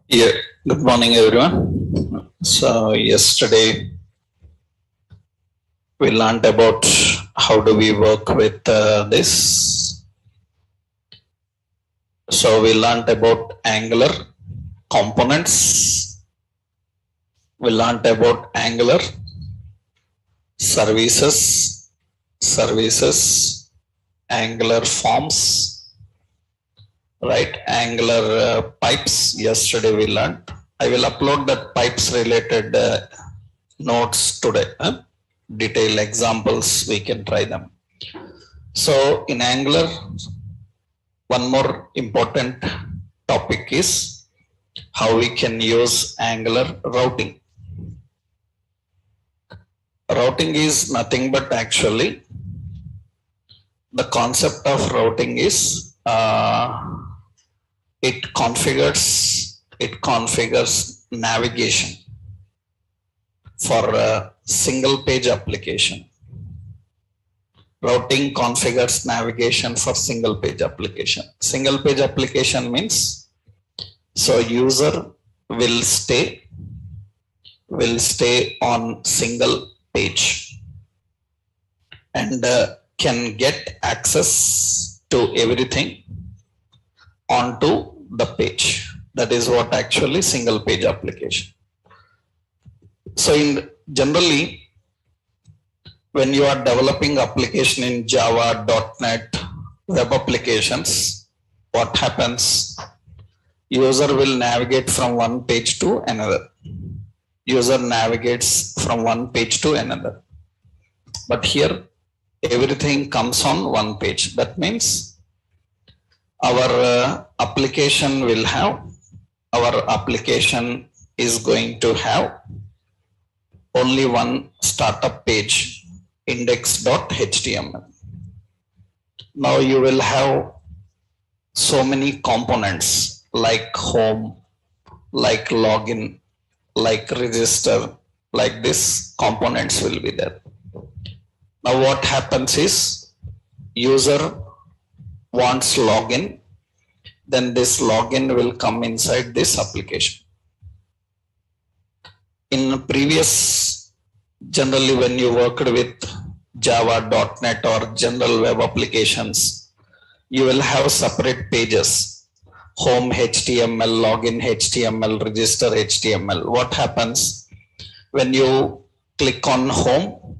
Yeah, good morning, everyone. So, yesterday we learned about how do we work with this. So, we learned about Angular components, we learned about Angular services, Angular forms, right? Angular pipes. Yesterday we learned. I will upload that pipes related notes today. Detailed examples, we can try them. So in Angular, one more important topic is how we can use Angular routing. Routing is nothing but actually the concept of routing is it configures navigation for a single page application. Routing configures navigation for single page application. Single page application means so user will stay on single page and can get access to everything onto the page. That is what actually single page application. So in generally when you are developing application in Java, .NET, web applications, what happens? User will navigate from one page to another. User navigates from one page to another. But here, everything comes on one page. That means our application is going to have only one startup page, index.html. Now you will have so many components like home, like login, like register, like this components will be there. Now what happens is user wants login, then this login will come inside this application. In previous, generally when you worked with Java, .NET or general web applications, you will have separate pages. Home HTML, login HTML, register HTML. What happens? When you click on home,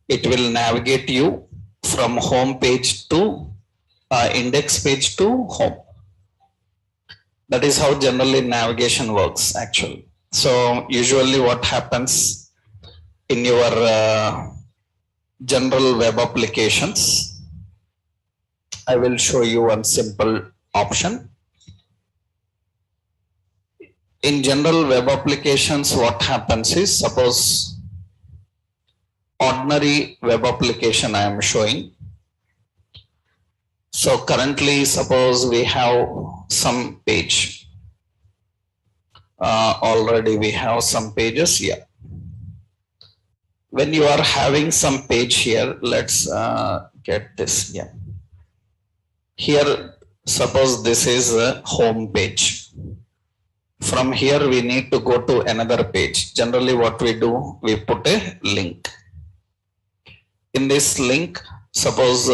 it will navigate you from home page to index page to home. That is how generally navigation works actually. So usually what happens in your general web applications, I will show you one simple option. In general web applications, what happens is, suppose ordinary web application I am showing. So currently, suppose we have some page. Already we have some pages here. When you are having some page here, let's get this. Yeah. Here, suppose this is a home page. From here, we need to go to another page. Generally, what we do, we put a link. In this link, suppose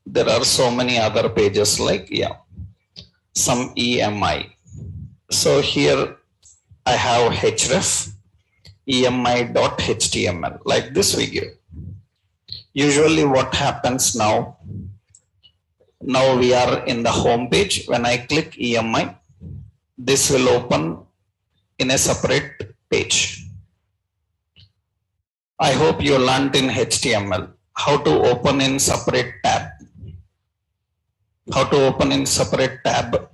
there are so many other pages like, some EMI. So here I have href emi.html, like this we give. Usually what happens now we are in the home page. When I click EMI, this will open in a separate page. I hope you learned in HTML how to open in separate tab. How to open in separate tab?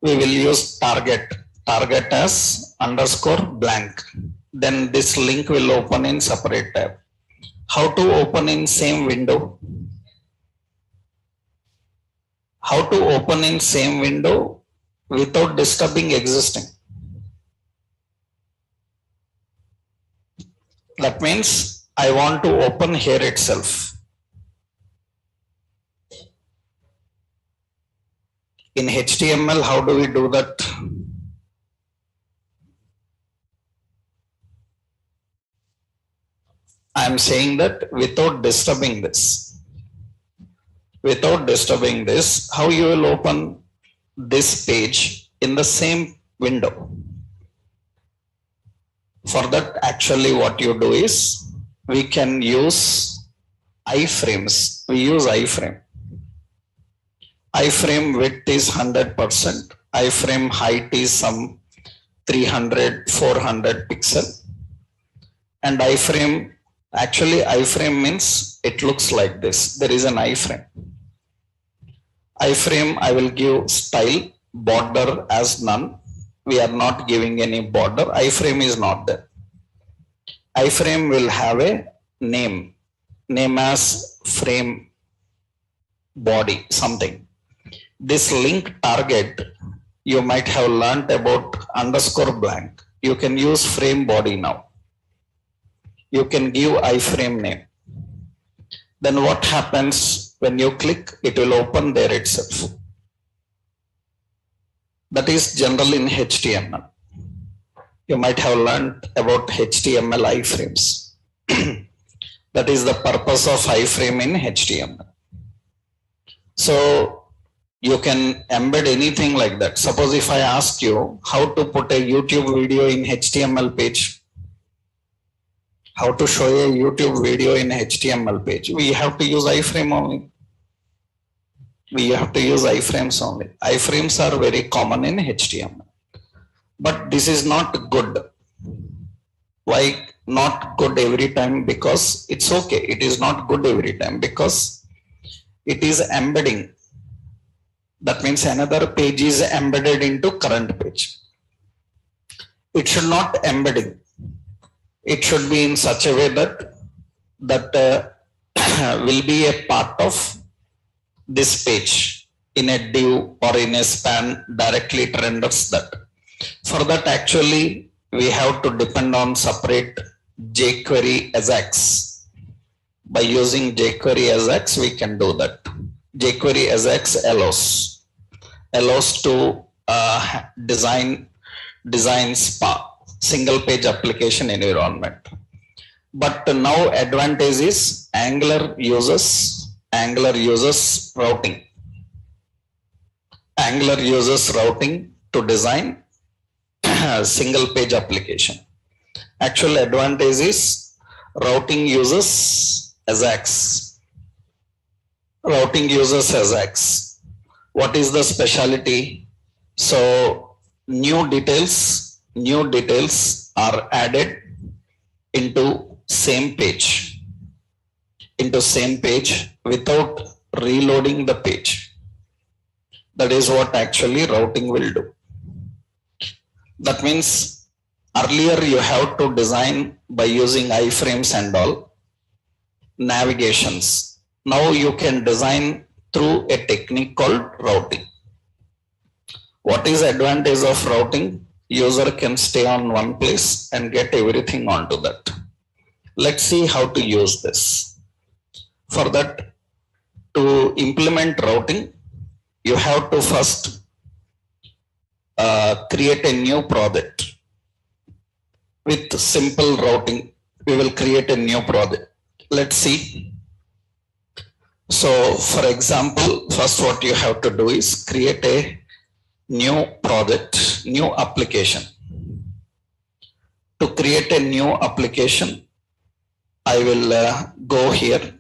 We will use target as _ blank. Then this link will open in separate tab. How to open in same window? How to open in same window without disturbing existing? That means I want to open here itself. In HTML, how do we do that? I am saying that without disturbing this. Without disturbing this, how you will open this page in the same window? For that, actually what you do is, we can use iframes. We use iframe. Iframe width is 100%. Iframe height is some 300, 400 pixel. And iframe, actually iframe means it looks like this. There is an iframe. Iframe, I will give style, border as none. We are not giving any border. Iframe is not there. Iframe will have a name as frame body, something. This link target, you might have learnt about underscore blank. You can use frame body now. You can give iframe name. Then what happens when you click, it will open there itself. That is general in HTML. You might have learned about HTML iframes. That is the purpose of iframe in HTML. So you can embed anything like that. Suppose if I ask you how to put a YouTube video in HTML page, how to show a YouTube video in HTML page, we have to use iframe only. We have to use iframes only. Iframes are very common in HTML. But this is not good. Why not good every time? Because it's okay. It is not good every time because it is embedding. That means another page is embedded into current page. It should not embedding. It should be in such a way that will be a part of this page in a div or in a span. Directly it renders that. For that, actually, we have to depend on separate jQuery Ajax. By using jQuery Ajax, we can do that. jQuery Ajax allows to design SPA, single page application environment. But now advantage is Angular uses routing. Angular uses routing to design single page application. Actual advantage is routing uses Ajax. Routing uses Ajax. What is the specialty? So new details are added into same page without reloading the page. That is what actually routing will do. That means earlier you have to design by using iframes and all navigations. Now you can design through a technique called routing. What is advantage of routing? User can stay on one place and get everything onto that. Let's see how to use this. For that, to implement routing, you have to first create a new project. With simple routing, we will create a new project. Let's see. So for example, first what you have to do is create a new project, new application. To create a new application, I will go here,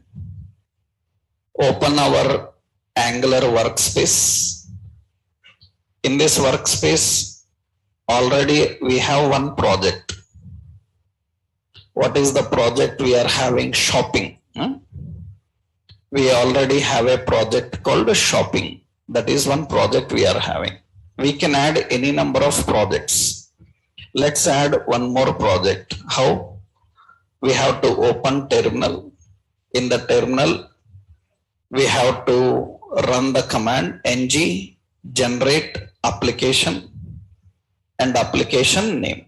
open our Angular workspace. In this workspace, already we have one project. What is the project we are having? Shopping. We already have a project called shopping. That is one project we are having. We can add any number of projects. Let's add one more project. How? We have to open terminal. In the terminal, we have to run the command ng generate application and application name.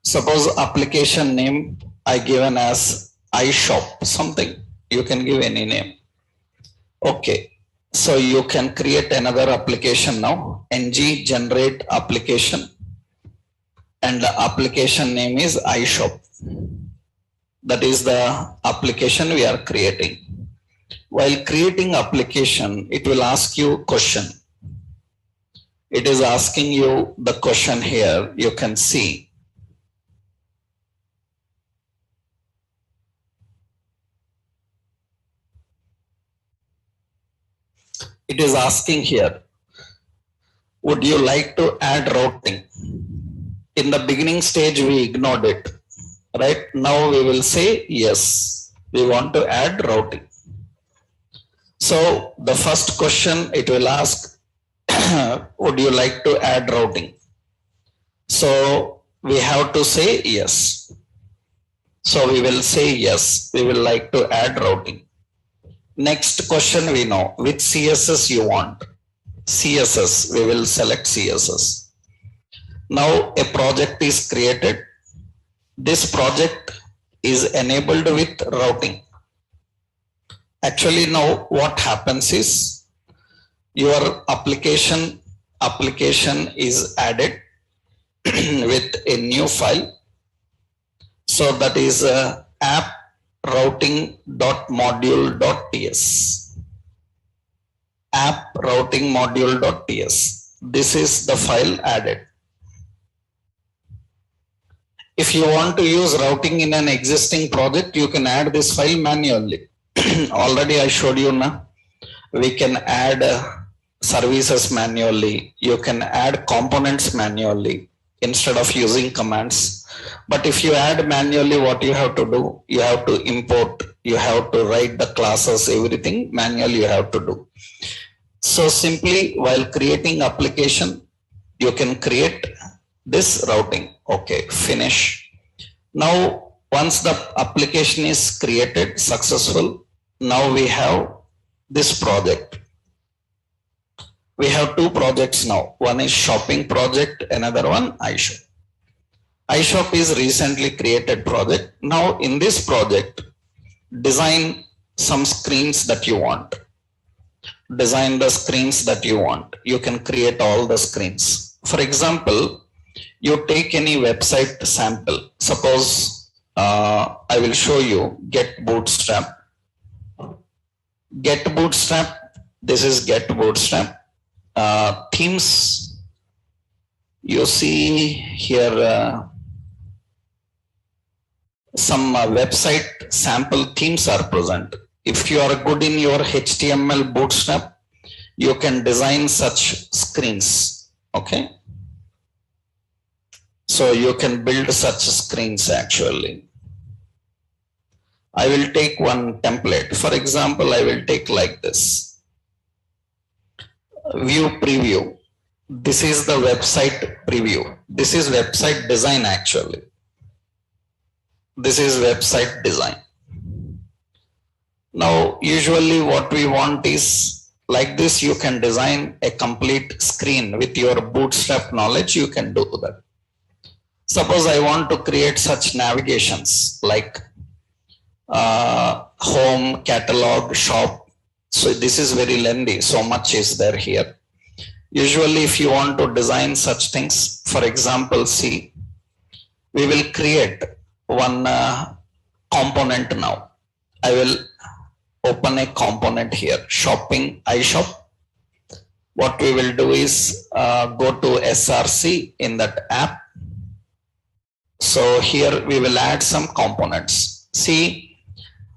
Suppose application name I given as iShop something. You can give any name. Okay. So you can create another application now, ng generate application, and the application name is iShop. That is the application we are creating. While creating application, it will ask you question. It is asking you the question here, you can see. It is asking here, would you like to add routing? In the beginning stage, we ignored it. Right now, we will say yes, we want to add routing. So the first question it will ask, would you like to add routing? So we have to say yes. So we will say yes, we will like to add routing. Next question we know, which CSS you want? CSS, we will select CSS. Now a project is created. This project is enabled with routing. Actually now what happens is your application is added with a new file. So that is app routing.module.ts. App routing module.ts. This is the file added. If you want to use routing in an existing project, you can add this file manually. Already I showed you now. We can add services manually. You can add components manually instead of using commands. But if you add manually, what you have to do? You have to import, you have to write the classes, everything manually you have to do. So simply while creating application, you can create this routing. Okay, finish. Now, once the application is created successful, now we have this project. We have two projects now. One is shopping project, another one iShop. iShop is recently created project. Now in this project, design some screens that you want. Design the screens that you want. You can create all the screens. For example, you take any website sample. Suppose I will show you Get Bootstrap. Get Bootstrap. This is Get Bootstrap. Themes. You see here some website sample themes are present. If you are good in your HTML Bootstrap, you can design such screens. Okay. So you can build such screens actually. I will take one template. For example, I will take like this. View preview. This is the website preview. This is website design actually. This is website design. Now, usually what we want is like this, you can design a complete screen with your Bootstrap knowledge, you can do that. Suppose I want to create such navigations like home, catalog, shop. So this is very lengthy, so much is there here. Usually if you want to design such things, for example, see, we will create one component now. I will open a component here, shopping iShop. What we will do is go to SRC in that app. So here we will add some components. See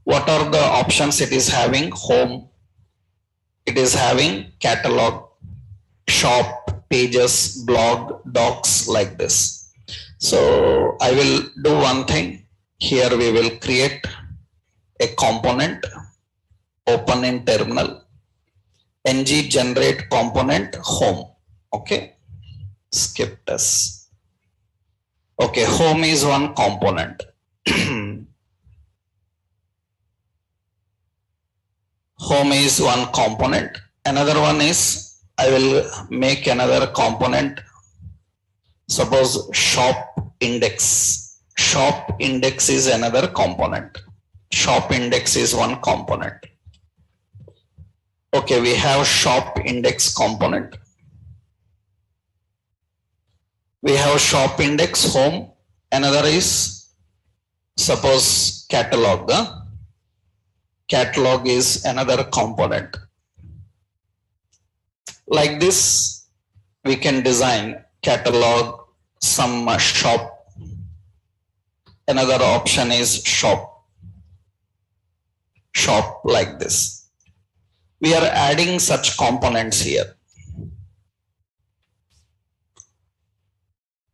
what are the options it is having. Home, it is having catalog, shop, pages, blog, docs, like this. So I will do one thing. Here we will create a component, open in terminal, ng generate component home. Okay, skip this. Okay, home is one component. Home is one component. Another one is, I will make another component. Suppose shop index. Shop index is another component. Shop index is one component. Okay, we have shop index component. We have shop index home. Another is suppose catalog. Catalog is another component. Like this, we can design catalog, some shop. Another option is shop. Shop like this. We are adding such components here.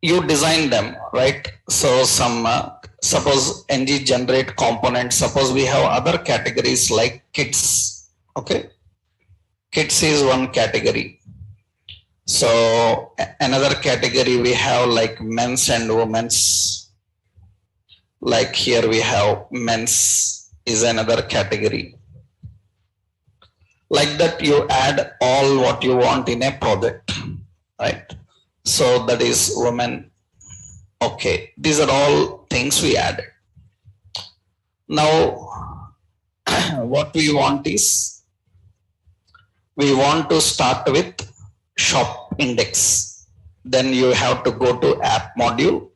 You design them, right? So some suppose ng generate component. Suppose we have other categories like kids. Okay, kids is one category. So another category we have like men's and women's. Like here we have men's is another category. Like that you add all what you want in a project, right? So that is women. Okay, these are all things we added. Now, what we want is, we want to start with shop index. Then you have to go to app module.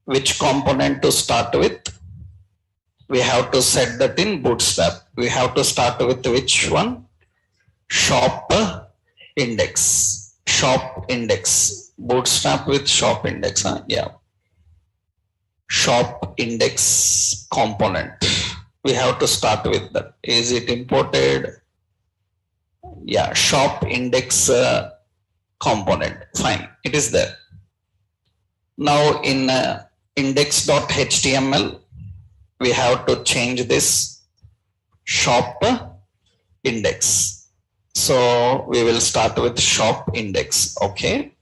Which component to start with? We have to set that in Bootstrap. We have to start with which one? Shop index. Shop index. Bootstrap with shop index. Yeah. Shop index component. We have to start with that. Is it imported? Yeah. Shop index component. Fine. It is there. Now in index.html, we have to change this shop index. So we will start with shop index. Okay.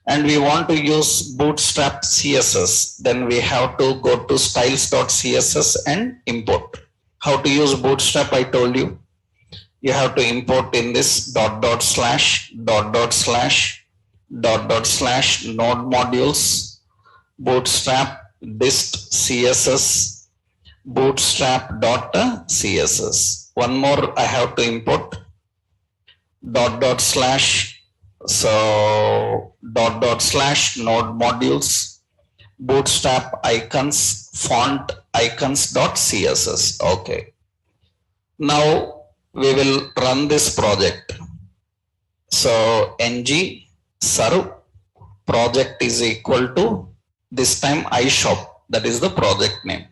And we want to use Bootstrap CSS. Then we have to go to styles.css and import. How to use Bootstrap, I told you. You have to import in this dot dot slash node modules, Bootstrap dist CSS, bootstrap.css. One more I have to import dot dot slash, so dot dot slash node modules, bootstrap icons, font icons.css. Okay. Now we will run this project. So ng serve project is equal to this time iShop. That is the project name.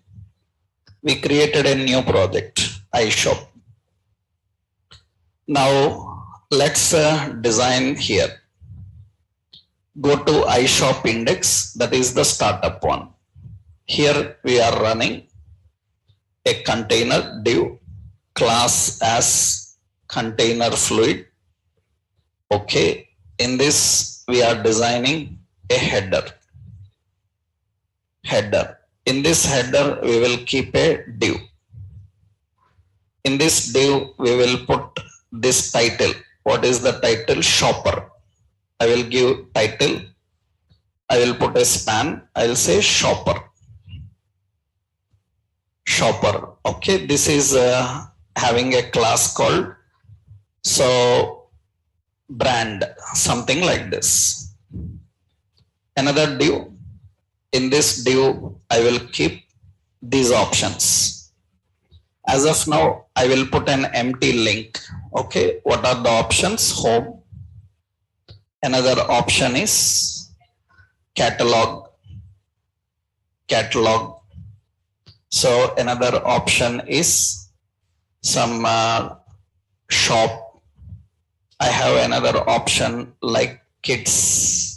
We created a new project, iShop. Now let's design here. Go to iShop index, that is the startup one. Here we are running a container div, class as container fluid. Okay, in this we are designing a header. In this header we will keep a div. In this div we will put this title. What is the title? Shopper. I will give title. I will put a span. I will say shopper. Shopper. Okay, this is having a class called brand, something like this. Another div. In this div I will keep these options. As of now I will put an empty link. Okay, what are the options? Home. Another option is catalog. So another option is some shop. I have another option like kids.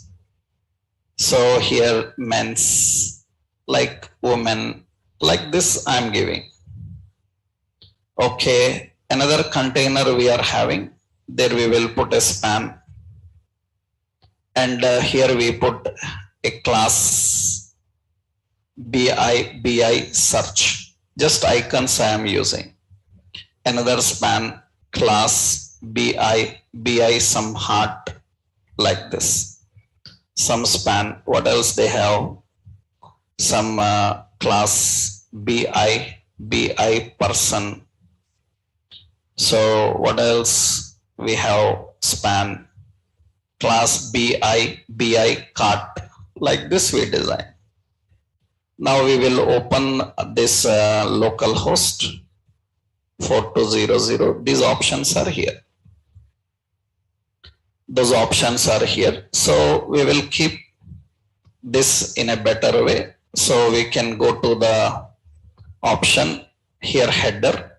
So here men's, like women, like this I am giving. Okay, another container we are having. There we will put a span. And here we put a class bi search. Just icons I am using. Another span class bi some heart, like this. Some span. What else they have? Some class bi person. So what else we have? Span, class bi cart, like this we design. Now we will open this local host 4200. These options are here. Those options are here. So we will keep this in a better way. So we can go to the option here, header.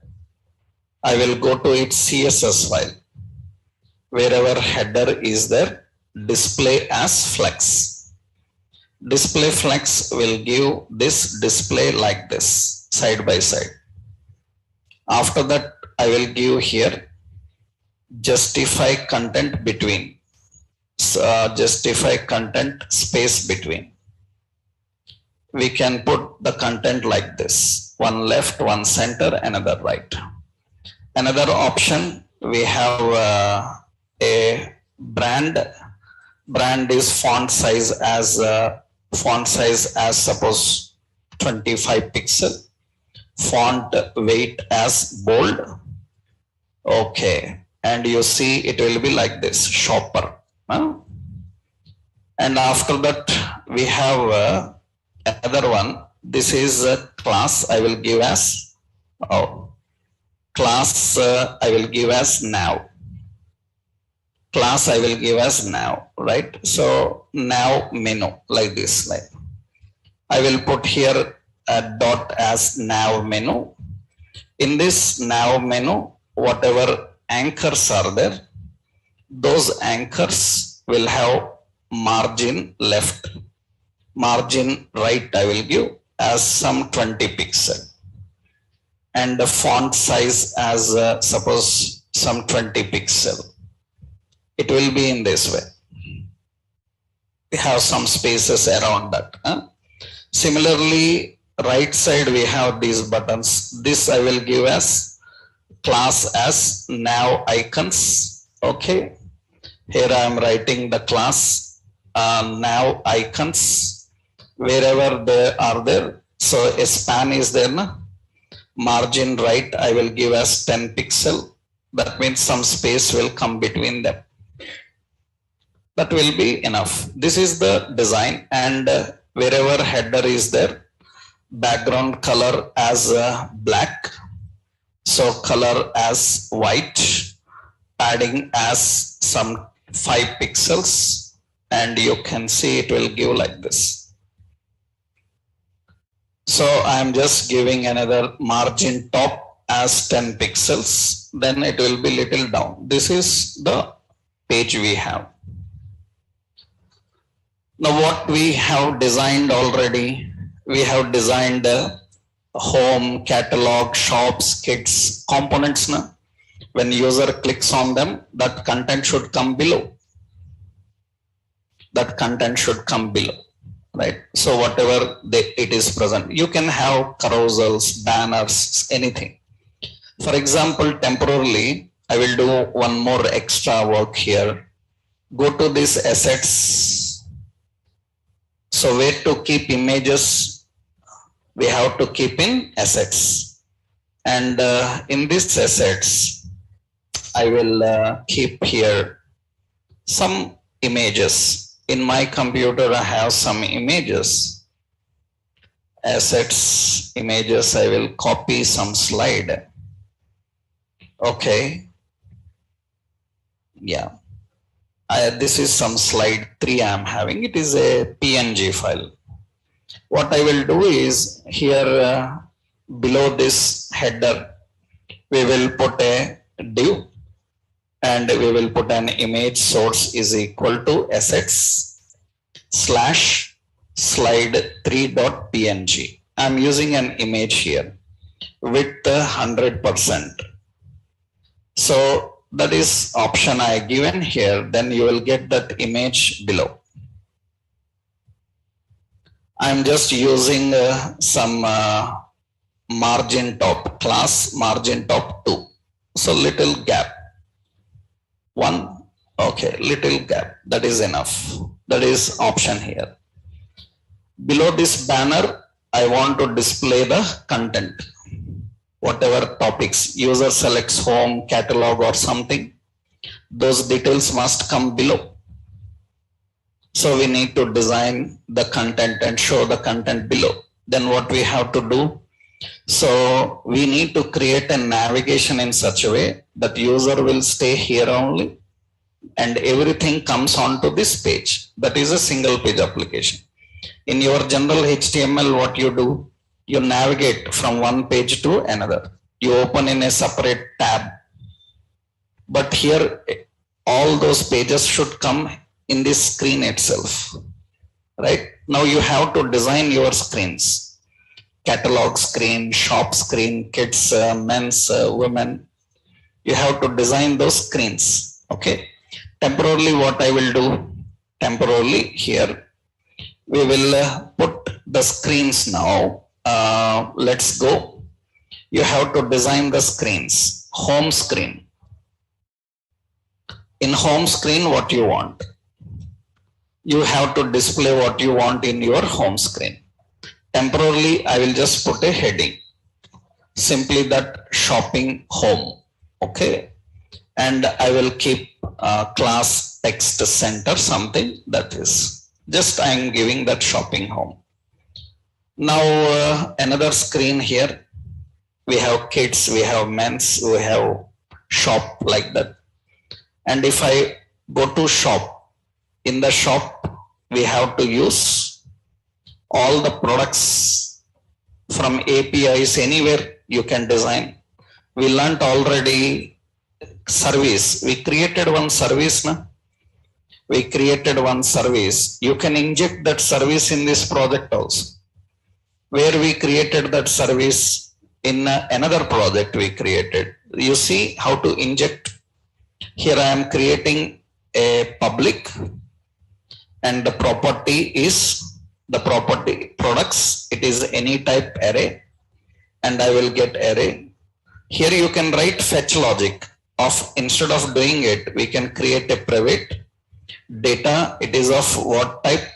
I will go to its CSS file. Wherever header is there, display as flex. Display flex will give this display like this, side by side. After that, I will give here justify content between. Justify content space between. We can put the content like this, one left, one center, another right. Another option, we have a brand is font size as suppose 25 pixel, font weight as bold. Okay, and you see it will be like this, shopper. And after that we have another one. This is a class I will give as class I will give as now. Class I will give as now, right? So now menu, like this, like I will put here a dot as now menu. In this now menu, whatever anchors are there, those anchors will have margin left, margin right I will give as some 20 pixel, and the font size as suppose some 20 pixel. It will be in this way. We have some spaces around that. Similarly, right side we have these buttons. This I will give as class as now icons. Okay, here I am writing the class now icons. Wherever they are there, so a span is there, na? Margin right I will give as 10 pixel. That means some space will come between them. That will be enough. This is the design, and wherever header is there, background color as black, so color as white, padding as some 5 pixels, and you can see it will give like this. So I am just giving another margin top as 10 pixels, then it will be little down. This is the page we have. Now what we have designed already, we have designed home, catalog, shops, kits, components. Na? When user clicks on them, that content should come below. That content should come below, right? So whatever it is present, you can have carousels, banners, anything. For example, temporarily, I will do one more extra work here. Go to this assets. So where to keep images, we have to keep in assets. And in this assets, I will keep here some images. In my computer, I have some images. Assets, images, I will copy some slide. Okay. Yeah. This is some slide 3 I am having. It is a PNG file. What I will do is here below this header, we will put a div, and we will put an image source is equal to assets slash slide 3.png. I am using an image here with 100%. So that is option I given here, then you will get that image below. I am just using some margin top, class margin top 2. So little gap. 1, okay, little gap, that is enough. That is option here. Below this banner, I want to display the content. whatever topics, user selects home, catalog or something, those details must come below. So we need to design the content and show the content below. Then what we have to do? So we need to create a navigation in such a way that user will stay here only and everything comes onto this page. That is a single page application. In your general HTML, what you do? You navigate from one page to another. You open in a separate tab. But here, all those pages should come in this screen itself. Right? Now you have to design your screens. Catalog screen, shop screen, kids, men's, women. You have to design those screens. Okay. Temporarily, what I will do? Temporarily here, we will put the screens now. Let's go. You have to design the screens. Home screen. In home screen, what you want? You have to display what you want in your home screen. Temporarily, I will just put a heading. Simply that shopping home. Okay. And I will keep class text center something that is. Just I am giving that shopping home. Now another screen here. We have kids, we have men's, we have shop like that. And if I go to shop, in the shop, we have to use all the products from APIs anywhere you can design. We learnt already service. We created one service. Na? We created one service. You can inject that service in this project also. Where we created that service in another project we created. You see how to inject. Here I am creating a public and the property is the property products. It is any type array and I will get array. Here you can write fetch logic of instead of doing it, we can create a private data. It is of what type?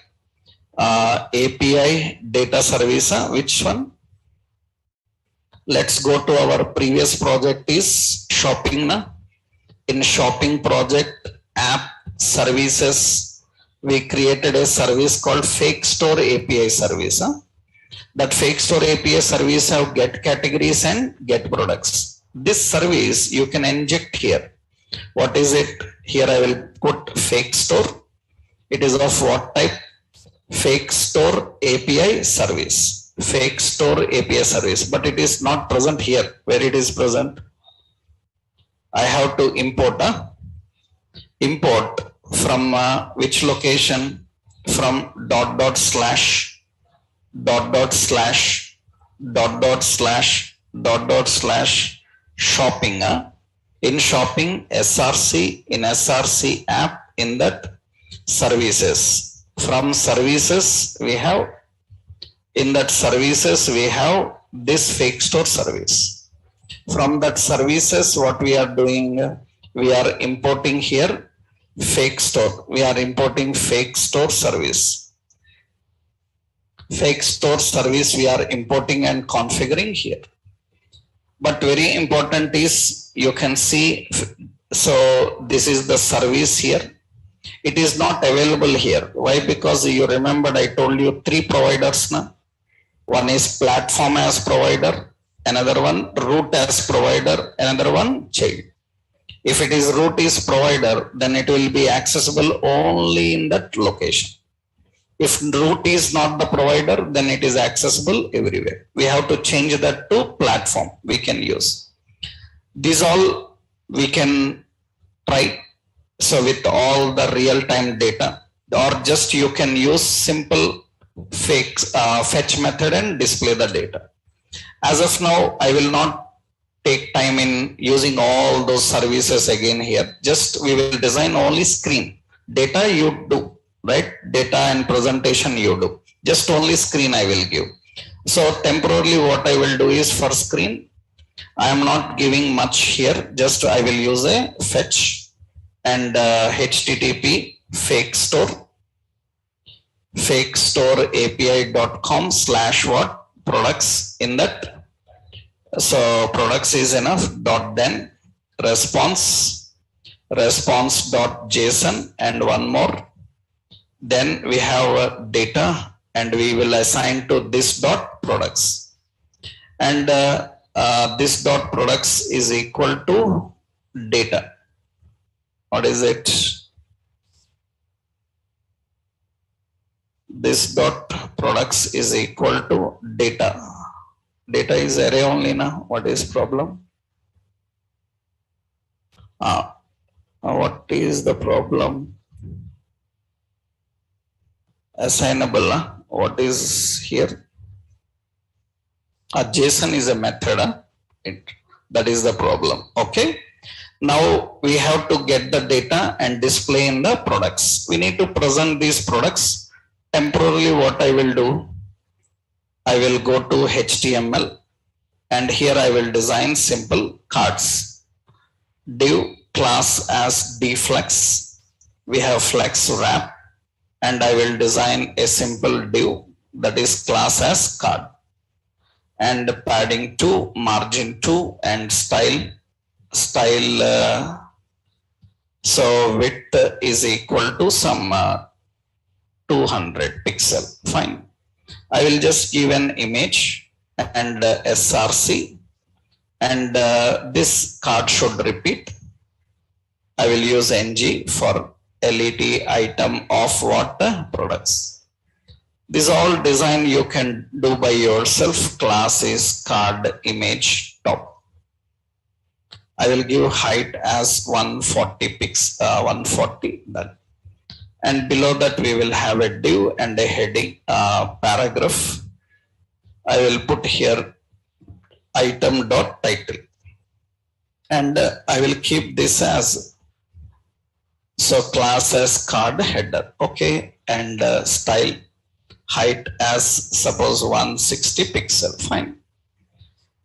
API data service. Which one? Let's go to our previous project is shopping. Na? In shopping project app services, we created a service called fake store API service. That fake store API service have get categories and get products. This service you can inject here. What is it? Here I will put fake store. It is of what type? Fake store API service. Fake store API service. But it is not present here. Where it is present? I have to import. Import from which location? From dot dot slash shopping. In shopping SRC, in SRC app, in that services. From services we have, in that services we have this fake store service. From that services, what we are doing, we are importing here fake store. We are importing fake store service. Fake store service we are importing and configuring here. But very important is you can see, so this is the service here. It is not available here. Why? Because you remembered I told you 3 providers. Na? One is platform as provider, another one root as provider, another one child. If it is root is provider, then it will be accessible only in that location. If root is not the provider, then it is accessible everywhere. We have to change that to platform we can use. These all we can try. So with all the real-time data, or just you can use simple fetch method and display the data. As of now, I will not take time in using all those services again here. Just we will design only screen. Data you do, right? Data and presentation you do. Just only screen I will give. So temporarily what I will do is for screen, I am not giving much here. Just I will use a fetch and HTTP fake store api.com/what products. In that So products is enough. Dot then response.json and one more. Then we have data and we will assign to this dot products. And this dot products is equal to data. What is it? This dot products is equal to data. Data is array only now. What is problem? What is the problem? Assignable. What is here? JSON is a method. That is the problem. Okay. Now we have to get the data and display in the products. We need to present these products. Temporarily, what I will do, I will go to HTML and here I will design simple cards. Div class as dflex. We have flex wrap and I will design a simple div that is class as card. And padding 2, margin 2 and style. So width is equal to some 200 pixel. Fine. I will just give an image and src and this card should repeat. I will use ng for let item of what products. This all design you can do by yourself. Class is card image top. I will give height as 140 pixels, 140 that. And below that we will have a div and a heading paragraph. I will put here item dot title. And I will keep this as so class as card header. Okay. And style height as suppose 160 pixel. Fine.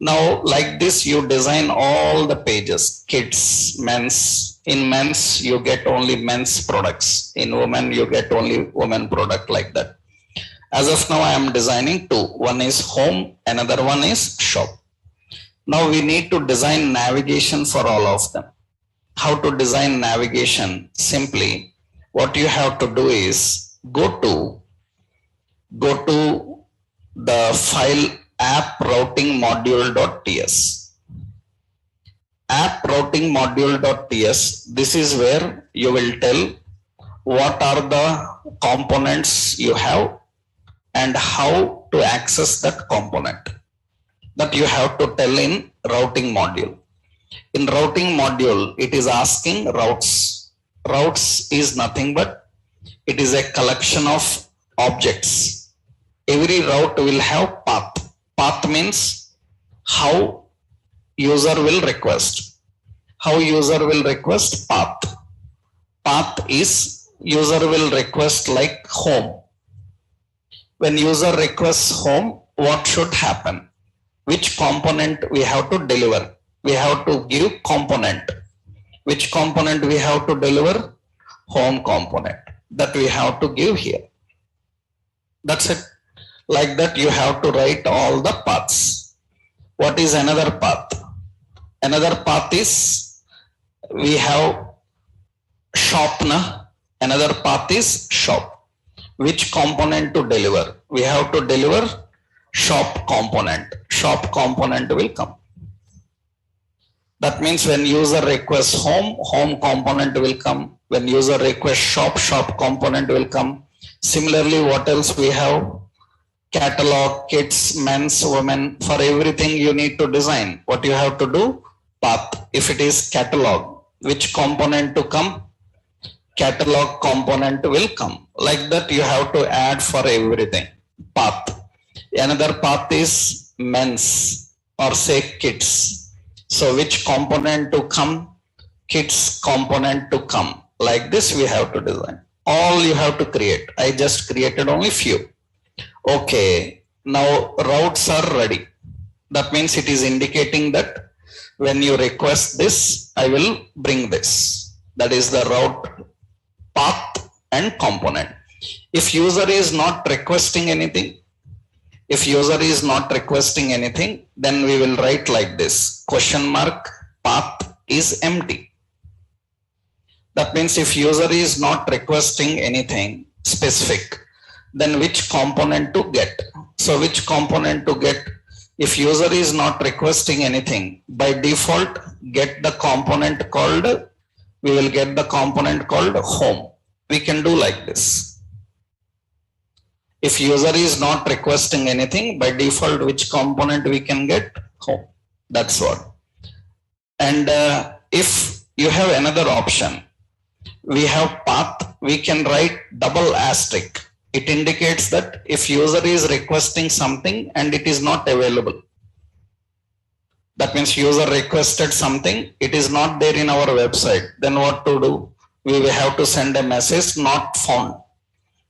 Now like this you design all the pages. Kids, men's. In men's you get only men's products. In women you get only women product, like that. As of now I am designing two. One is home, another one is shop. Now we need to design navigation for all of them. How to design navigation? Simply what you have to do is go to the file app routing module.ts. App routing module.ts. This is where you will tell what are the components you have and how to access that component. That you have to tell in routing module. In routing module, it is asking routes. Routes is nothing but it is a collection of objects. Every route will have path. Path means how user will request. How user will request path. Path is user will request like home. When user requests home, what should happen? Which component we have to deliver? We have to give component. Which component we have to deliver? Home component. That we have to give here. That's it. Like that you have to write all the paths. What is another path? Another path is we have shop. Another path is shop. Which component to deliver? We have to deliver shop component. Shop component will come. That means when user requests home, home component will come. When user requests shop, shop component will come. Similarly, what else we have? Catalog, kids, men's, women. For everything you need to design. What you have to do? Path. If it is catalog, which component to come? Catalog component will come. Like that you have to add for everything. Path. Another path is men's or say kids. So which component to come? Kids component to come. Like this we have to design. All you have to create. I just created only few. Okay, now routes are ready. That means it is indicating that when you request this, I will bring this. That is the route, path and component. If user is not requesting anything, If user is not requesting anything, then we will write like this, question mark path is empty. That means if user is not requesting anything specific, then which component to get? So which component to get? If user is not requesting anything, by default, get the component called, we will get the component called home. We can do like this. If user is not requesting anything, by default, which component we can get? Home. That's what. And if you have another option, we have path, we can write double asterisk. It indicates that if user is requesting something and it is not available. That means user requested something, it is not there in our website. Then what to do? We will have to send a message not found.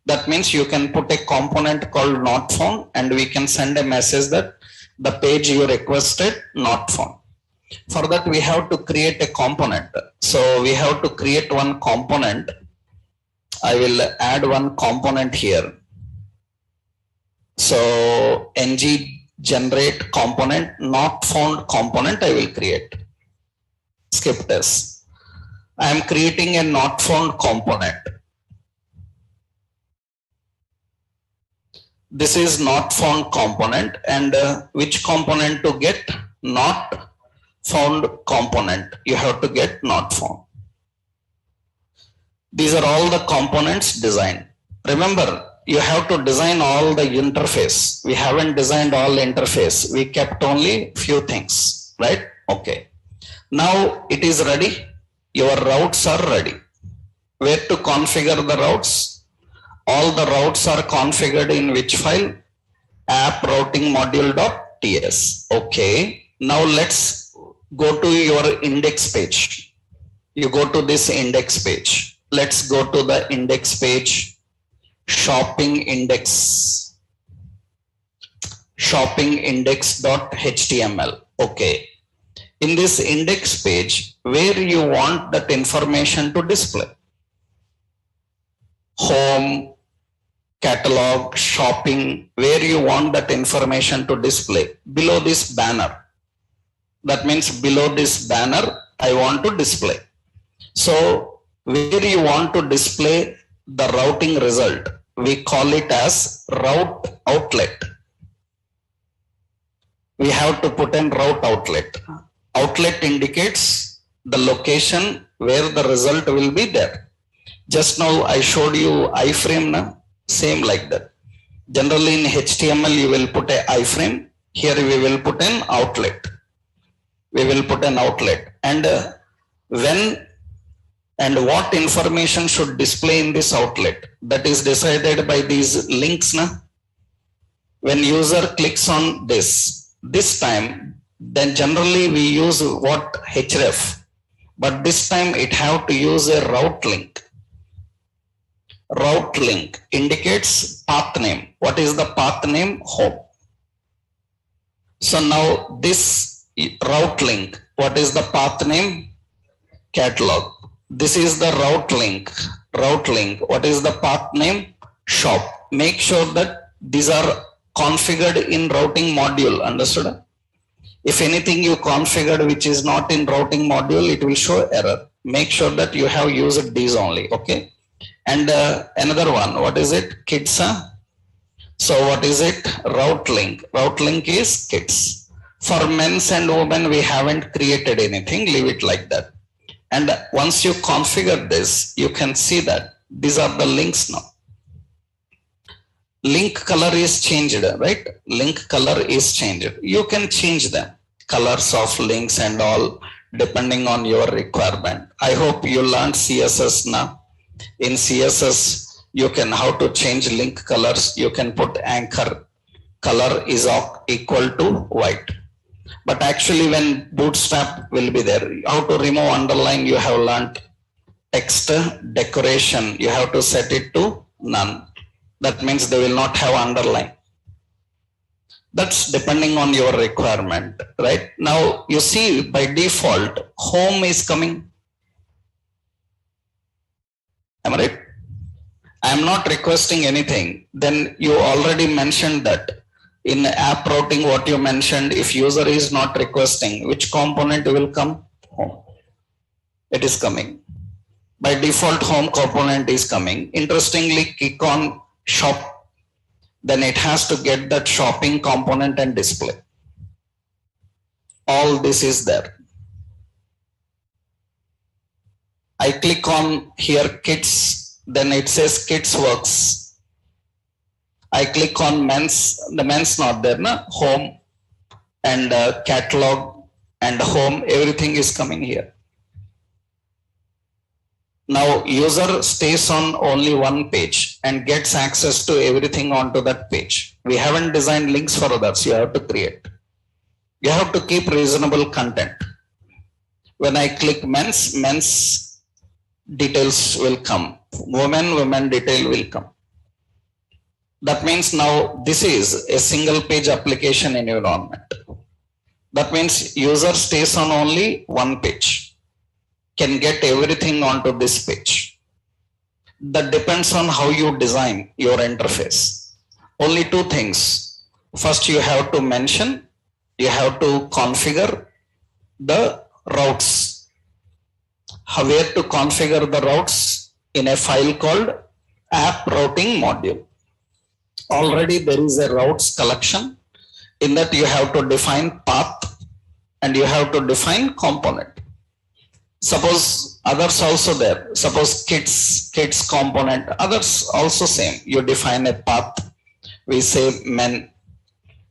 That means you can put a component called not found and we can send a message that the page you requested not found. For that we have to create a component. So we have to create one component. I will add one component here. So ng generate component, not found component I will create. Skip this. I am creating a not found component. This is not found component, and which component to get? Not found component. You have to get not found. These are all the components designed. Remember, you have to design all the interface. We haven't designed all interface. We kept only few things, right? Okay. Now it is ready. Your routes are ready. Where to configure the routes? All the routes are configured in which file? App routing module.ts. Okay. Now let's go to your index page. You go to this index page. Let's go to the index page. Shopping index. Shopping index.html. Okay. In this index page, where you want that information to display? Home, catalog, shopping, where you want that information to display? Below this banner. That means below this banner, I want to display. So where you want to display the routing result, we call it as route outlet. We have to put in route outlet. Outlet indicates the location where the result will be there. Just now I showed you iframe, na? Same like that. Generally in HTML you will put a iframe. Here we will put an outlet. We will put an outlet. And when and what information should display in this outlet? That is decided by these links. Na? When user clicks on this time, then generally we use what? href. But this time it have to use a route link. Route link indicates path name. What is the path name? Home. So now this route link, what is the path name? Catalog. This is the route link. Route link. What is the path name? Shop. Make sure that these are configured in routing module. Understood? If anything you configured which is not in routing module, it will show error. Make sure that you have used these only. Okay. And another one. What is it? Kids. Huh? So what is it? Route link. Route link is kids. For men's and women, we haven't created anything. Leave it like that. And once you configure this, you can see that these are the links now. Link color is changed, right? Link color is changed. You can change them. Colors of links and all depending on your requirement. I hope you learned CSS now. In CSS, you can how to change link colors. You can put anchor color is equal to white. But actually when bootstrap will be there, how to remove underline you have learned. Text decoration, you have to set it to none. That means they will not have underline. That's depending on your requirement, right? Now you see by default, home is coming. Am I right? I am not requesting anything. Then you already mentioned that In app routing, what you mentioned, if user is not requesting, which component will come? Home. It is coming. By default, home component is coming. Interestingly, click on shop, then it has to get that shopping component and display. All this is there. I click on here kids, then it says kids works. I click on men's, the men's not there, na? Home and catalog and home, everything is coming here. Now user stays on only one page and gets access to everything onto that page. We haven't designed links for others, you have to create. You have to keep reasonable content. When I click men's, men's details will come. Women detail will come. That means now this is a single page application environment. That means user stays on only one page, can get everything onto this page. That depends on how you design your interface. Only two things. First, you have to mention, you have to configure the routes. Where to configure the routes? In a file called app routing module. Already there is a routes collection. In that you have to define path and you have to define component. Suppose others also there. Suppose kids component, others also same. You define a path. We say men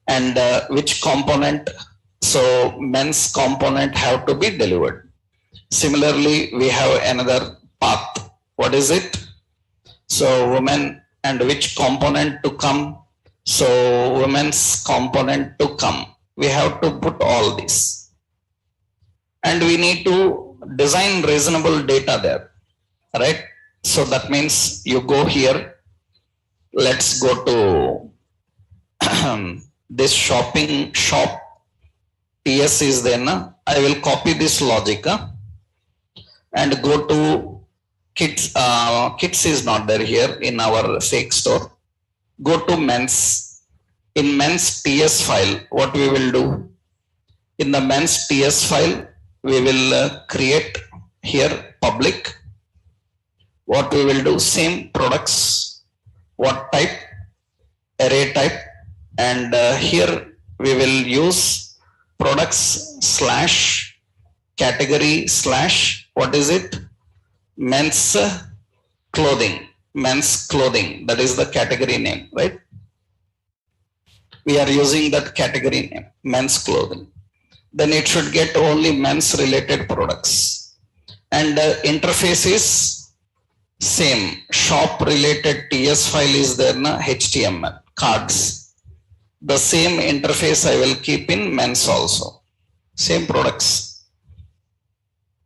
and which component. So men's component have to be delivered. Similarly, we have another path. What is it? So women and which component to come. So women's component to come. We have to put all this. And we need to design reasonable data there, right? So that means you go here. Let's go to this shopping shop. TS is there. Na? I will copy this logic and go to kids. Kids is not there here in our fake store. Go to men's. In men's TS file, what we will do? In the men's TS file, we will create here public. What we will do? Same products. What type? Array type. And here we will use products slash category slash, what is it? Men's clothing. Men's clothing. That is the category name, right? We are using that category name, men's clothing. Then it should get only men's related products. And interface is same. Shop related TS file is there, na? HTML, cards. The same interface I will keep in men's also. Same products.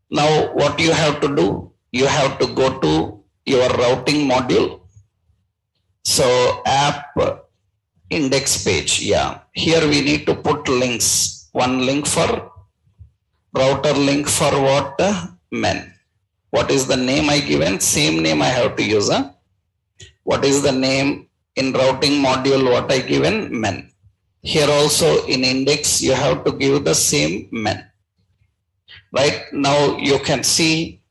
Now what you have to do? You have to go to your routing module. So app index page. Yeah. Here we need to put links. One link for router, link for what? Men. What is the name I given? Same name I have to use. What is the name in routing module? What I given? Men. Here also in index you have to give the same men. Right now you can see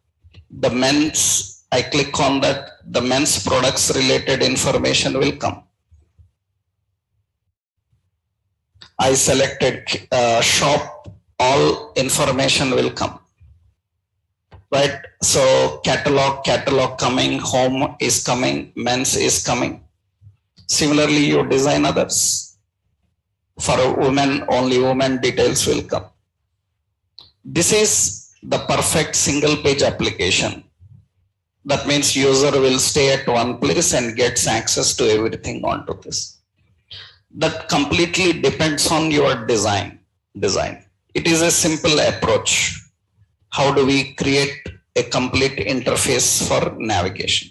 the men's. I click on that. The men's products related information will come. I selected shop, all information will come, right? So catalog coming, home is coming, men's is coming. Similarly, you design others. For women, only women details will come. This is the perfect single page application. That means user will stay at one place and gets access to everything onto this. That completely depends on your design. It is a simple approach. How do we create a complete interface for navigation?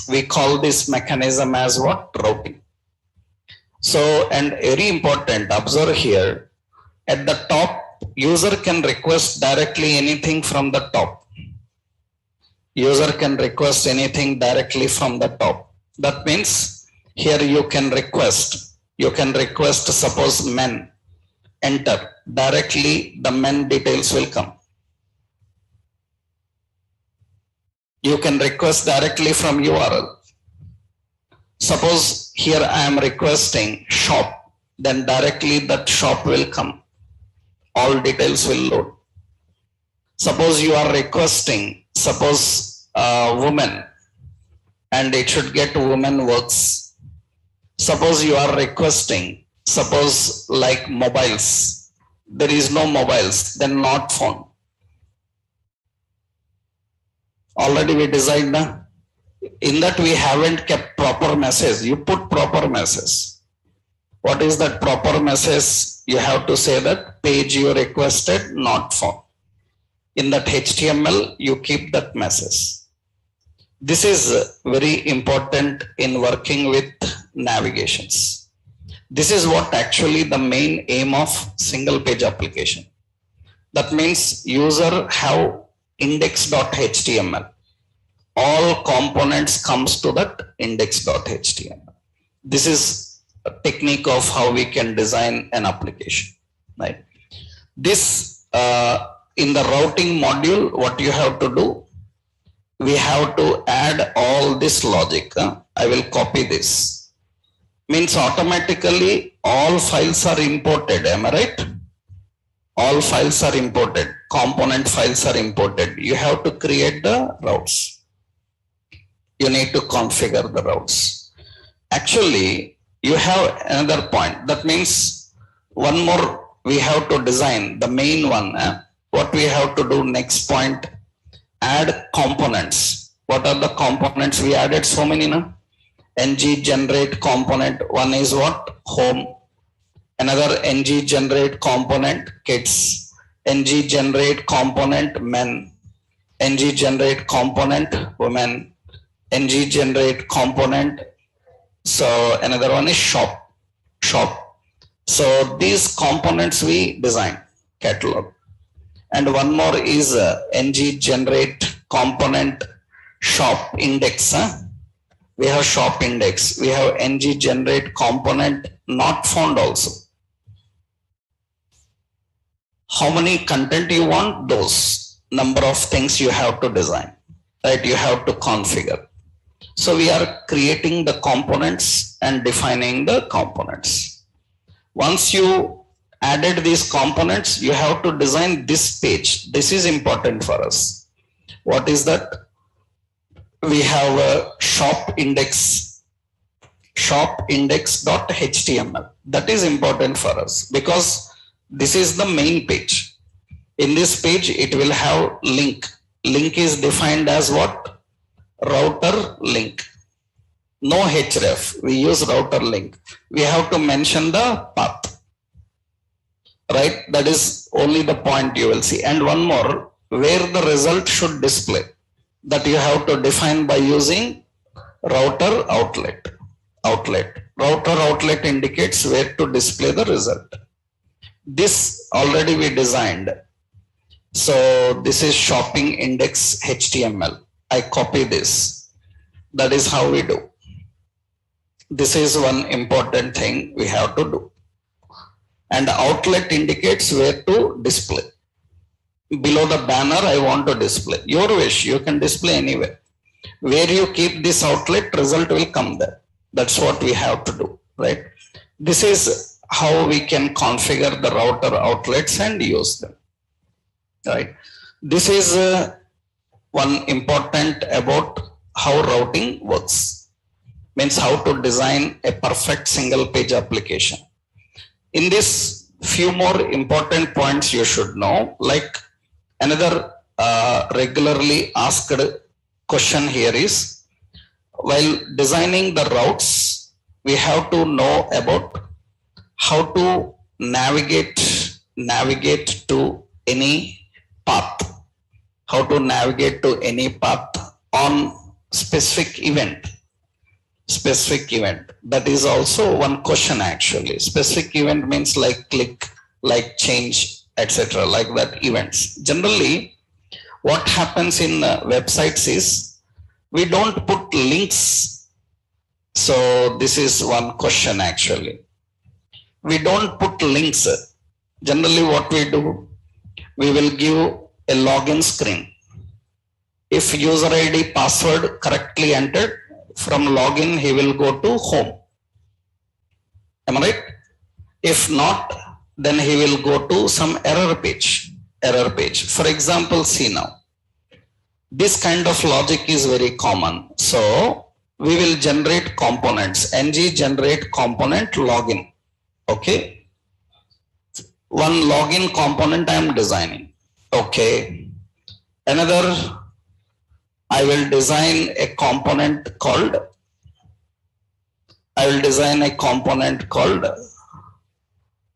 We call this mechanism as what? Routing. So, and very important, observe here, at the top, user can request directly anything from the top. User can request anything directly from the top. That means here you can request You can request, suppose men, enter, directly the men details will come. You can request directly from URL. Suppose here I am requesting shop, then directly that shop will come. All details will load. Suppose you are requesting, suppose woman, and it should get woman works. Suppose you are requesting, suppose like mobiles, there is no mobiles, then not found. Already we designed, in that we haven't kept proper message. You put proper message. What is that proper message? You have to say that page you requested not found. In that HTML, you keep that message. This is very important in working with navigations. This is what actually the main aim of single page application. That means user have index.html. All components comes to that index.html. This is a technique of how we can design an application, right? This in the routing module, what you have to do, we have to add all this logic. I will copy this. Means automatically all files are imported, am I right? All files are imported, component files are imported. You have to create the routes. You need to configure the routes. Actually, you have another point. That means one more we have to design, the main one. What we have to do next point, add components. What are the components? We added so many now. ng generate component. One is what? Home. Another ng generate component kids. ng generate component men. ng generate component women. ng generate component. So another one is shop. So these components we design, catalog. And one more is ng generate component shop index. We have shop index. We have ng generate component not found also. How many content you want? Those number of things you have to design, right? You have to configure. So we are creating the components and defining the components. Once you added these components, you have to design this page. This is important for us. What is that? We have a shop index.html. That is important for us because this is the main page. In this page, it will have link. Link is defined as what? Router link. No href. We use router link. We have to mention the path. Right? That is only the point you will see. And one more, where the result should display. That you have to define by using router outlet. Router outlet indicates where to display the result. This already we designed. So this is shopping index HTML. I copy this. That is how we do. This is one important thing we have to do. And outlet indicates where to display. Below the banner, I want to display. Your wish, you can display anywhere. Where you keep this outlet, result will come there. That's what we have to do, right? This is how we can configure the router outlets and use them, right? This is one important about how routing works. Means how to design a perfect single page application. In this, few more important points you should know, like another regularly asked question here is, while designing the routes, we have to know about how to navigate to any path. How to navigate to any path on specific event. That is also one question actually. Specific event means like click, like change, etc. like that events. Generally, what happens in websites is we don't put links. So this is one question actually. we don't put links. Generally what we do, we will give a login screen. If user ID password correctly entered, from login he will go to home. Am I right? If not, then he will go to some error page. For example, see now, this kind of logic is very common. So we will generate components, ng generate component login. Okay, one login component I am designing. Okay, another, I will design a component called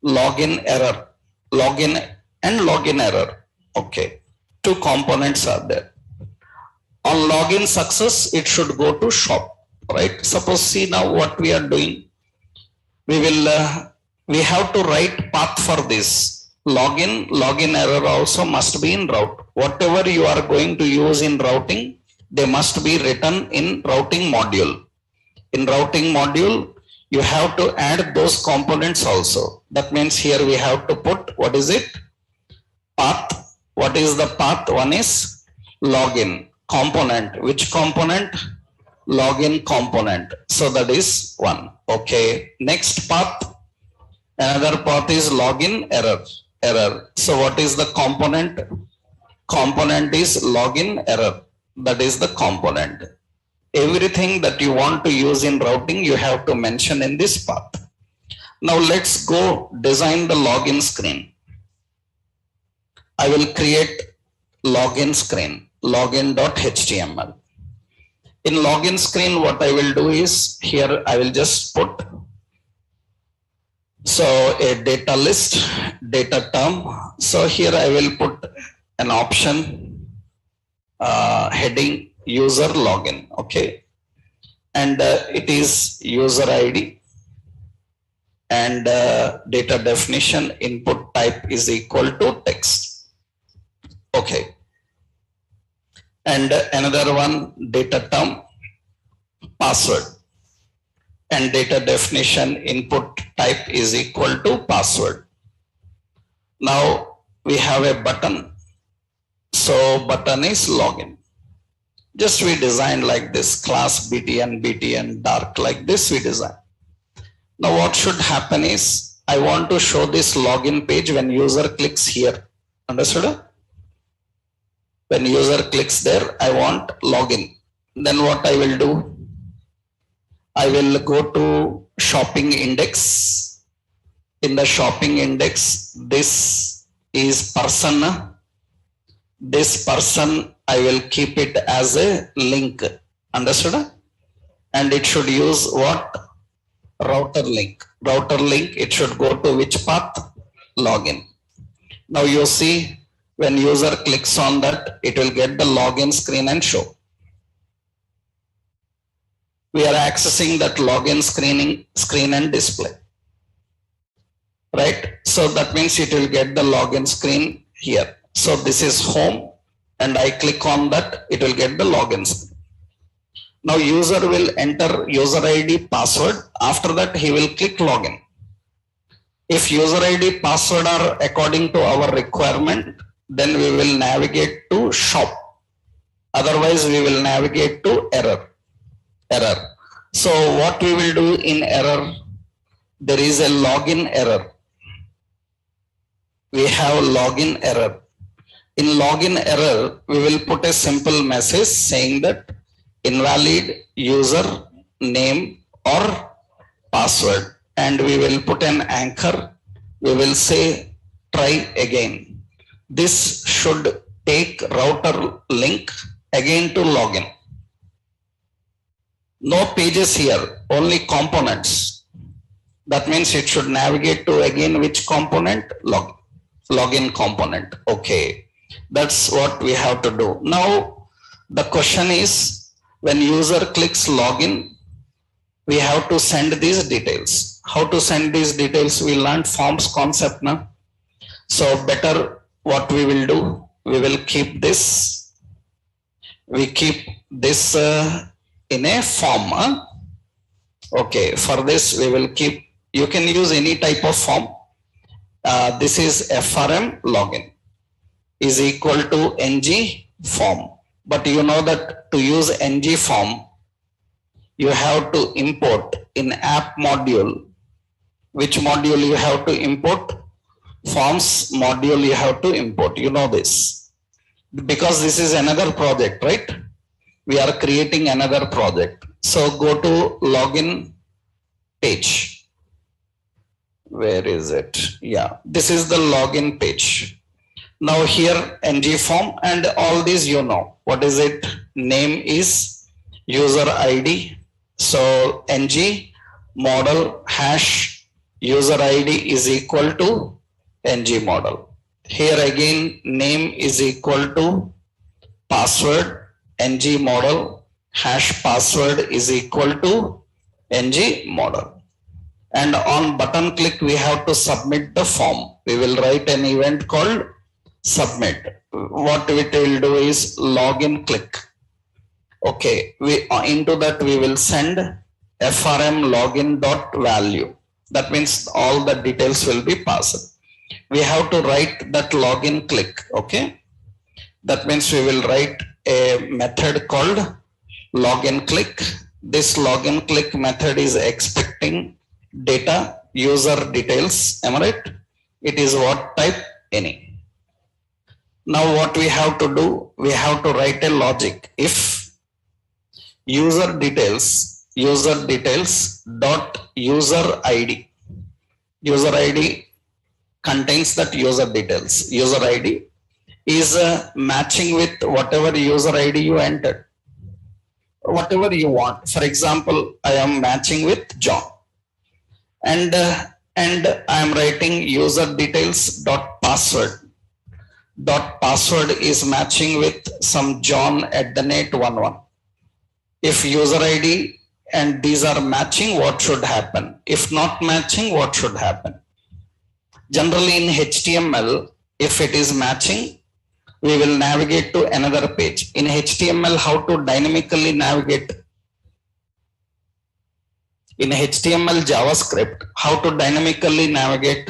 login error, login and login error. Okay, two components are there. On login success, it should go to shop, right? Suppose, see now what we are doing. We have to write path for this. Login error also must be in route. Whatever you are going to use in routing, they must be written in routing module. In routing module, you have to add those components also. That means here we have to put, what is it? Path. What is the path? One is login component. Which component? Login component. So that is one. Okay. Next path. Another path is login error. So what is the component? Component is login error. That is the component. Everything that you want to use in routing, you have to mention in this path. Now let's go design the login screen. I will create login screen, login.html. In login screen, what I will do is, here I will just put, so a data list, data term. So here I will put an option, heading user login. Okay, and it is user ID, and data definition input type is equal to text. Okay, and another one, data term password, and data definition input type is equal to password. Now we have a button. So button is login. Just we design like this, class BTN dark, like this we design. Now what should happen is, I want to show this login page when user clicks here. Understood? When user clicks there, I want login. Then what I will do? I will go to shopping index. In the shopping index, this is person. This person, I will keep it as a link. Understood? And it should use what? Router link. Router link, it should go to which path? Login. Now you see, when user clicks on that, it will get the login screen and show. We are accessing that login screen and display. Right? So that means it will get the login screen here. So this is home, and I click on that, it will get the login screen. Now user will enter user ID password. After that, he will click login. If user ID password are according to our requirement, then we will navigate to shop. Otherwise, we will navigate to error. So what we will do in error? There is a login error. We have login error. In login error, we will put a simple message saying that invalid user name or password, and we will put an anchor. We will say try again. This should take router link again to login. No pages here, only components. That means it should navigate to again which component? Login component. Okay. That's what we have to do. Now the question is, when user clicks login, we have to send these details. How to send these details? We learned forms concept now. So better what we will do, we will keep this. We keep this in a form. Okay, for this we will keep You can use any type of form. This is FRM login is equal to ng form. But you know that to use ng form, you have to import in app module. Which module you have to import? Forms module you have to import. You know this. Because this is another project, right? We are creating another project. So go to login page. Where is it? Yeah, this is the login page. Now here ng form and all these you know. What is it? Name is user ID. So ng model hash user ID is equal to ng model. Here again name is equal to password ng model hash password is equal to ng model. And on button click we have to submit the form. We will write an event called submit. What we will do is login click. Okay, into that we will send frm login dot value. That means all the details will be passed. We have to write that login click. Okay, that means we will write a method called login click. This login click method is expecting data user details. Am I right? It is what type? Any. Now what we have to do? We have to write a logic. If user details dot user ID. User ID contains that user details. User ID is matching with whatever user ID you entered. Whatever you want. For example, I am matching with John. And I am writing user details dot password. Dot password is matching with some John @11. If user ID and these are matching, what should happen? If not matching, what should happen? Generally in HTML, if it is matching, we will navigate to another page. In HTML, how to dynamically navigate? In HTML JavaScript, how to dynamically navigate?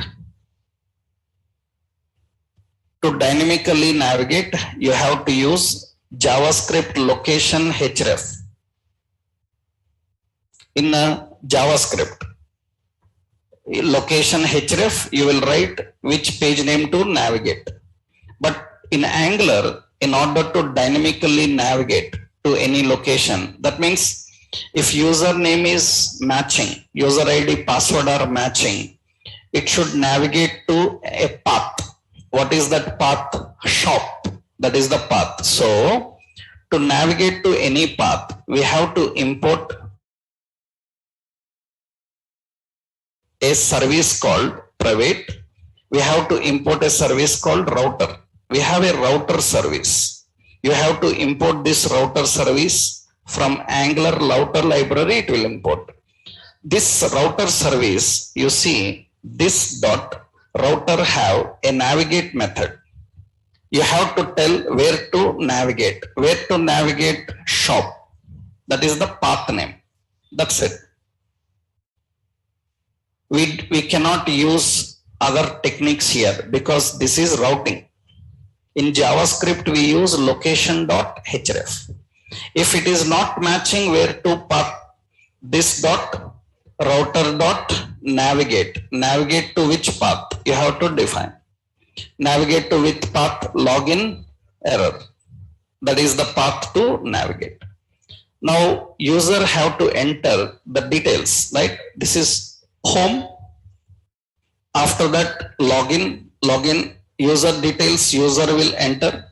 To dynamically navigate, you have to use JavaScript location href. In JavaScript, location href, you will write which page name to navigate. But in Angular, in order to dynamically navigate to any location, that means if username is matching, user ID, password are matching, it should navigate to a path. What is that path? Shop. That is the path. So to navigate to any path, we have to import a service called private. We have to import a service called router. We have a router service. You have to import this router service from Angular router library. It will import this router service. You see this dot router have a navigate method. You have to tell where to navigate. Where to navigate? Shop. That is the path name. That's it. We cannot use other techniques here because this is routing. In JavaScript, we use location.href. If it is not matching where to path, this dot router dot navigate. Navigate to which path? You have to define. Navigate to which path? Login error. That is the path to navigate. Now user have to enter the details, right? This is home. After that login user details, user will enter.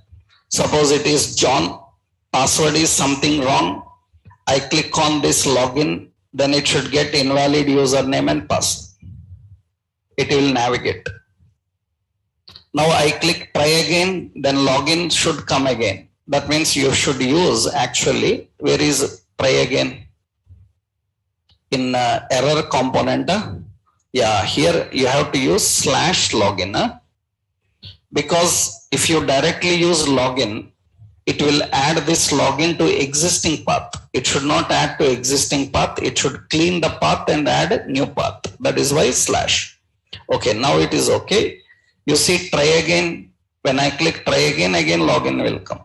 Suppose it is John, password is something wrong. I click on this login, then it should get invalid username and password. It will navigate. Now I click try again, then login should come again. That means you should use actually, where is try again? In error component. Yeah, here you have to use /login. Because if you directly use login, it will add this login to existing path. It should not add to existing path. It should clean the path and add a new path. That is why slash. Okay, now it is okay. You see, try again. When I click try again login will come.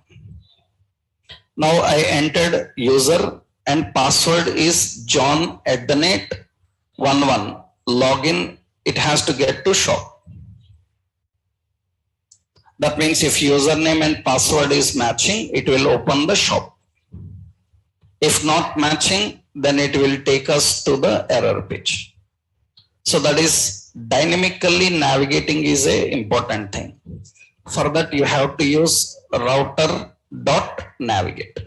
Now I entered user and password is John@11. Login, it has to get to shop. That means if username and password is matching, it will open the shop. If not matching, then it will take us to the error page. So that is dynamically navigating is a important thing. For that you have to use router.navigate.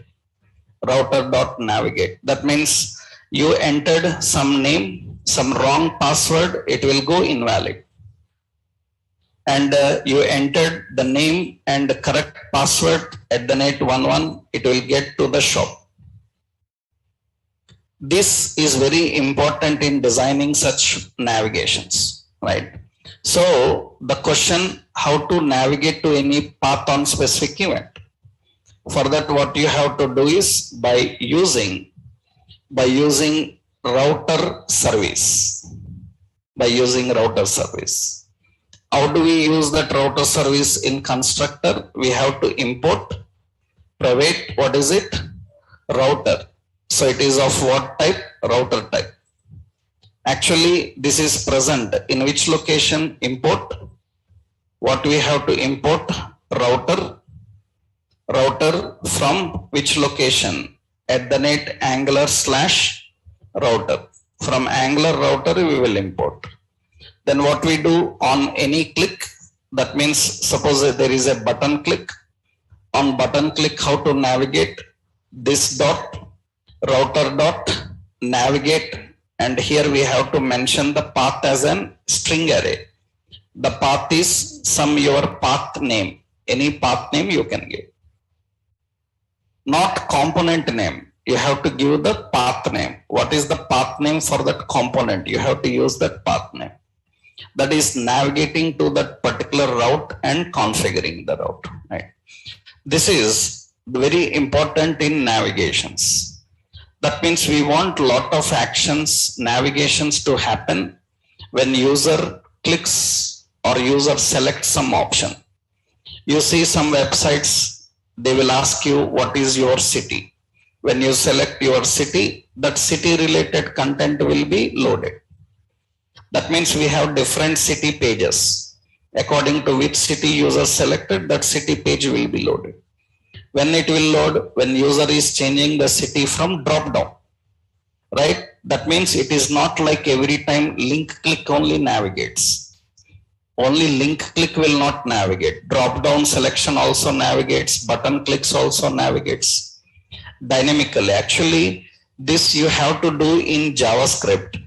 Router.navigate. That means you entered some name, some wrong password, it will go invalid. And you entered the name and the correct password @11, it will get to the shop. This is very important in designing such navigations, right? So the question, how to navigate to any path on specific event. For that, what you have to do is by using router service. By using router service. How do we use that router service in constructor? We have to import private, what is it? Router. So it is of what type? Router type. Actually, this is present in which location? Import. What we have to import? Router. Router from which location? @angular/router. From Angular router we will import. Then what we do on any click, that means suppose there is a button click. On button click, how to navigate? This dot router dot navigate, and here we have to mention the path as an string array. The path is some your path name. Any path name you can give. Not component name. You have to give the path name. What is the path name for that component? You have to use that path name. That is navigating to that particular route and configuring the route. Right? This is very important in navigations. That means we want lot of actions, navigations to happen when user clicks or user selects some option. You see some websites, they will ask you what is your city. When you select your city, that city related content will be loaded. That means we have different city pages. According to which city user selected, that city page will be loaded. When it will load, when user is changing the city from drop down, right? That means it is not like every time link click only navigates. Only link click will not navigate. Drop down selection also navigates. Button clicks also navigates dynamically. Actually, this you have to do in JavaScript.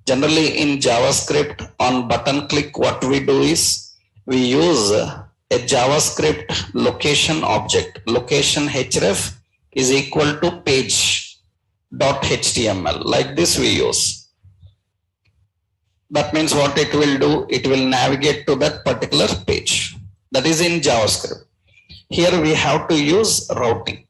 Generally in JavaScript on button click, what we do is we use a JavaScript location object. Location href is equal to page.html. Like this we use. That means what it will do, it will navigate to that particular page. That is in JavaScript. Here we have to use routing.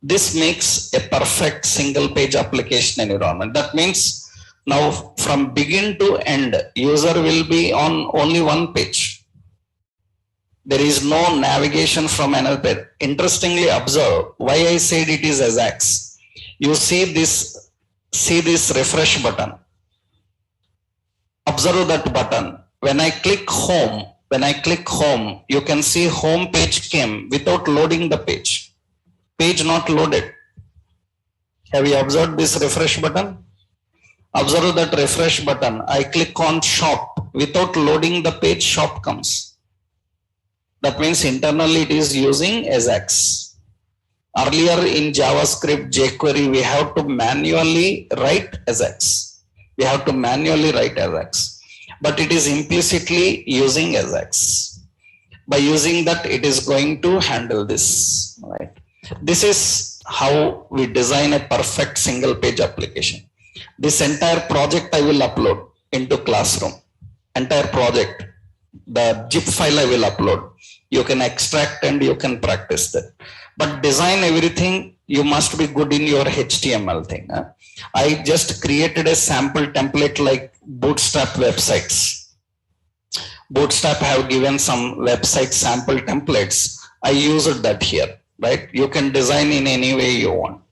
This makes a perfect single page application environment. That means now from begin to end, user will be on only one page. There is no navigation from another page. Interestingly observe why I said it is Ajax. You see this refresh button. Observe that button. When I click home, you can see home page came without loading the page. Page not loaded. Have you observed this refresh button? Observe that refresh button. I click on shop. Without loading the page, shop comes. That means internally it is using Ajax. Earlier in JavaScript jQuery, we have to manually write Ajax. We have to manually write Ajax. But it is implicitly using Ajax. By using that, it is going to handle this. Right? This is how we design a perfect single page application. This entire project I will upload into Classroom. Entire project, the zip file I will upload. You can extract and you can practice that. But design everything, you must be good in your HTML thing. I just created a sample template like Bootstrap websites. Bootstrap have given some website sample templates. I used that here, right? You can design in any way you want.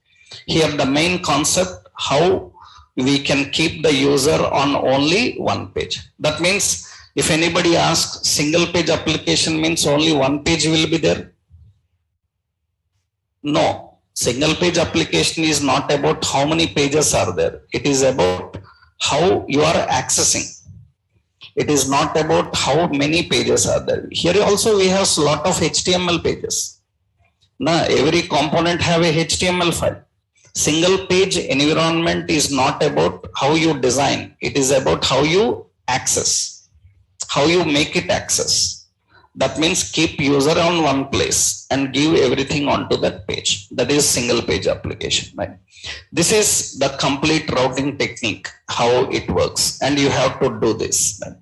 Here the main concept, how we can keep the user on only one page. That means if anybody asks, single page application means only one page will be there? No, single page application is not about how many pages are there. It is about how you are accessing. It is not about how many pages are there. Here also we have a lot of HTML pages. Now every component have a HTML file. Single page environment is not about how you design. It is about how you access, how you make it access. That means keep user on one place and give everything onto that page. That is single page application, right? This is the complete routing technique, how it works. And you have to do this. Right?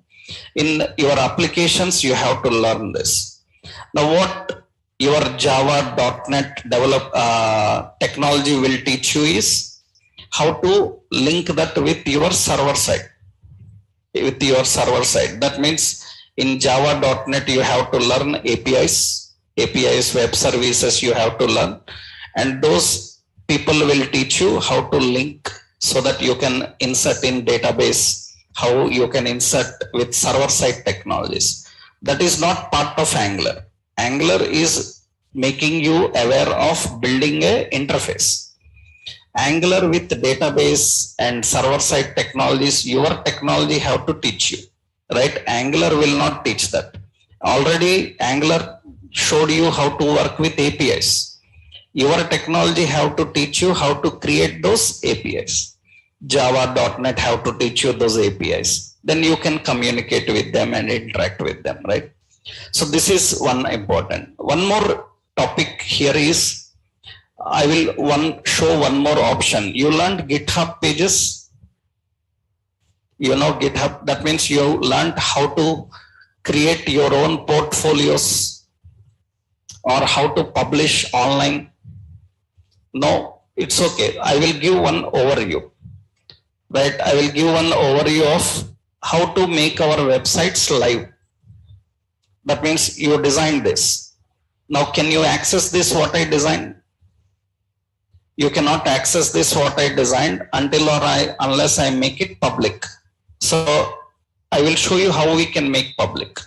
In your applications, you have to learn this. Now what your Java.NET technology will teach you is how to link that with your server side. That means in Java.NET, you have to learn APIs, web services you have to learn. And those people will teach you how to link so that you can insert in database, how you can insert with server side technologies. That is not part of Angular. Angular is making you aware of building a interface. Angular with database and server side technologies, your technology have to teach you, right? Angular will not teach that. Already Angular showed you how to work with APIs. Your technology have to teach you how to create those APIs. Java.NET have to teach you those APIs. Then you can communicate with them and interact with them, right? So this is one important. One more topic here is, I will show one more option. You learned GitHub pages. You know GitHub, that means you learned how to create your own portfolios or how to publish online. No, it's okay. I will give one overview, right? I will give one overview of how to make our websites live. That means you designed this. Now, can you access this what I designed? You cannot access this what I designed unless I make it public. So I will show you how we can make public.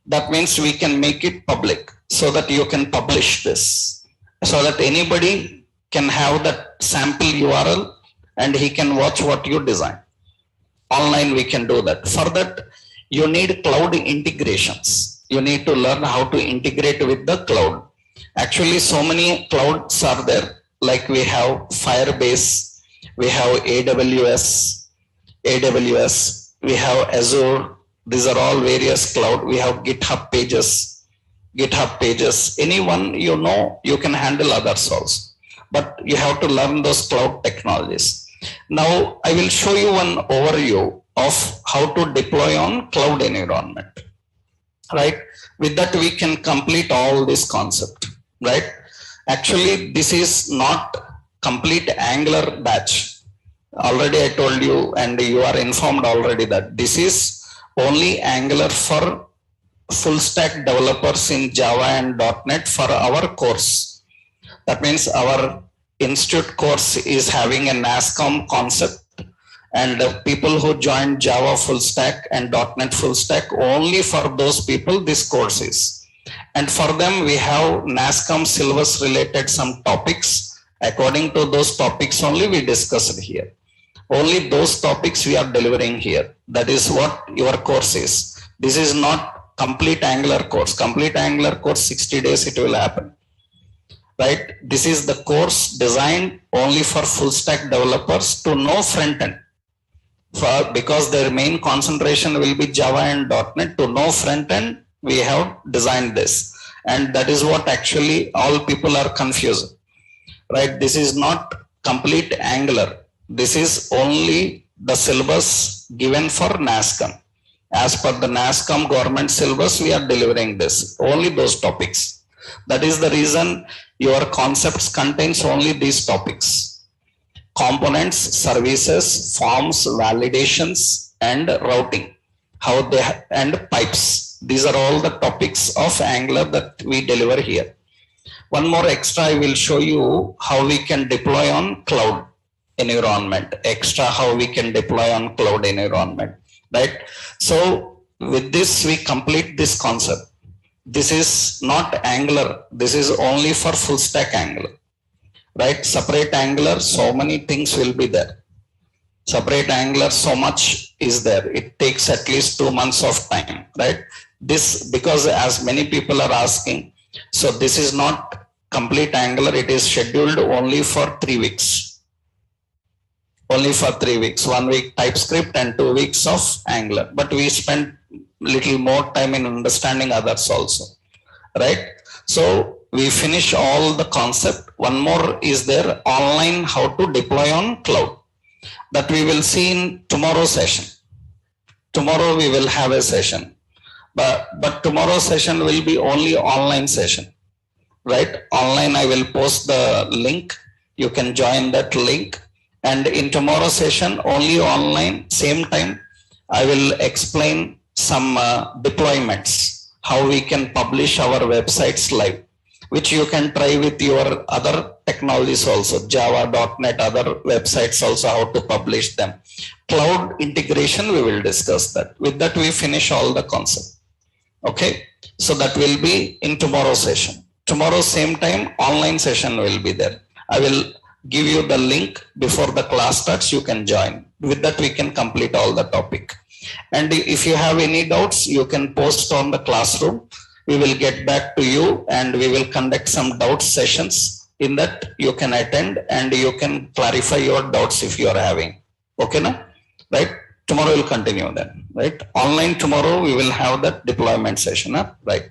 That means we can make it public so that you can publish this, so that anybody can have that sample URL and he can watch what you design. Online we can do that. For that, you need cloud integrations. You need to learn how to integrate with the cloud. Actually, so many clouds are there. Like we have Firebase, we have AWS, we have Azure. These are all various cloud. We have GitHub pages. Anyone you know, you can handle others also. But you have to learn those cloud technologies. Now, I will show you one overview of how to deploy on cloud environment, right? With that, we can complete all this concept, right? Actually, this is not complete Angular batch. Already I told you, and you are informed already, that this is only Angular for full stack developers in Java and .NET for our course. That means our institute course is having a NASCOM concept, and people who joined Java full stack and .NET full stack, only for those people this course is. And for them we have NASCOM syllabus related some topics. According to those topics only we discussed here. Only those topics we are delivering here. That is what your course is. This is not complete Angular course. Complete Angular course 60 days it will happen, right? This is the course designed only for full stack developers to know front end. Because their main concentration will be Java and .NET. To know front end, we have designed this, and that is what actually all people are confused, right? This is not complete Angular. This is only the syllabus given for NASCOM. As per the NASCOM government syllabus, we are delivering this, only those topics. That is the reason your concepts contains only these topics: components, services, forms, validations, and routing. How they and pipes. These are all the topics of Angular that we deliver here. One more extra, I will show you how we can deploy on cloud environment. Extra, how we can deploy on cloud environment, right? So with this, we complete this concept. This is not Angular. This is only for full stack Angular, right? Separate Angular, so many things will be there. Separate Angular, so much is there. It takes at least 2 months of time, right? This, because as many people are asking, so this is not complete Angular. It is scheduled only for 3 weeks. Only for 3 weeks. 1 week TypeScript and 2 weeks of Angular. But we spent little more time in understanding others also, right? So we finish all the concept. One more is there, online, how to deploy on cloud. That we will see in tomorrow's session. Tomorrow we will have a session. But tomorrow's session will be only online session, right? Online, I will post the link. You can join that link. And in tomorrow's session, only online, same time, I will explain some deployments, how we can publish our websites live, which you can try with your other technologies also, Java, .NET, other websites also, how to publish them. Cloud integration, we will discuss that. With that, we finish all the concept. Okay, so that will be in tomorrow's session. Tomorrow, same time, online session will be there. I will give you the link before the class starts, you can join. With that, we can complete all the topic. And if you have any doubts, you can post on the classroom. We will get back to you and we will conduct some doubt sessions. In that, you can attend and you can clarify your doubts if you are having. Okay, na? Right? Tomorrow we'll continue then, right? Online tomorrow, we will have that deployment session, right?